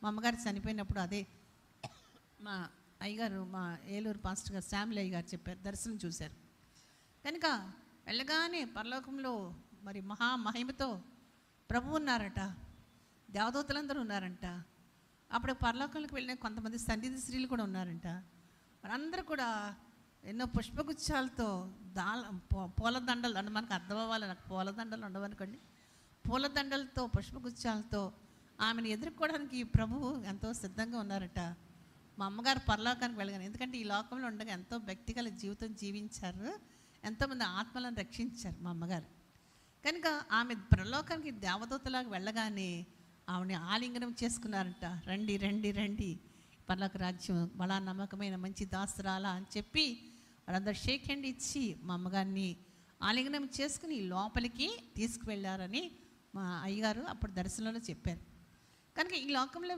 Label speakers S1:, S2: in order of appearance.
S1: మా అమ్మగారు చనిపోయినప్పుడు అదే మా అయ్యగారు, మా ఏలూరు పాస్టర్ గారు శామ్యుల్ అయ్య గారు చెప్పారు, దర్శనం చూశారు. కనుక వెళ్ళగానే పరలోకంలో మరి మహిమతో ప్రభువు ఉన్నారట, దేవదూతలందరూ ఉన్నారంట. అప్పుడు పరలోకంలోకి వెళ్ళిన కొంతమంది సన్నిధి స్త్రీలు కూడా ఉన్నారంట. వారందరూ కూడా ఎన్నో పుష్పగుచ్చాలతో పూలదండలు అంటే మనకు అర్థం అవ్వాలి, నాకు పూలదండలు ఉండవనుకోండి, పూలదండలతో పుష్పగుచ్చాలతో ఆమెను ఎదుర్కోవడానికి ప్రభువు ఎంతో సిద్ధంగా ఉన్నారట. మా అమ్మగారు పరలోకానికి వెళ్ళగాను, ఎందుకంటే ఈ లోకంలో ఉండగా ఎంతో వ్యక్తిగత జీవితం జీవించారు, ఎంతోమంది ఆత్మలను రక్షించారు మా అమ్మగారు. కనుక ఆమె పరలోకానికి దేవదూతలాగా వెళ్ళగానే ఆమెని ఆలింగనం చేసుకున్నారంట. రండి రండి రండి, పరలోక రాజ్యం బలా నమ్మకమైన మంచి దాసురాలా అని చెప్పి వాళ్ళందరూ షేక్ హ్యాండ్ ఇచ్చి మా అమ్మగారిని ఆలింగనం చేసుకుని లోపలికి తీసుకువెళ్ళారని మా అయ్యగారు అప్పుడు దర్శనంలో చెప్పారు. కనుక ఈ లోకంలో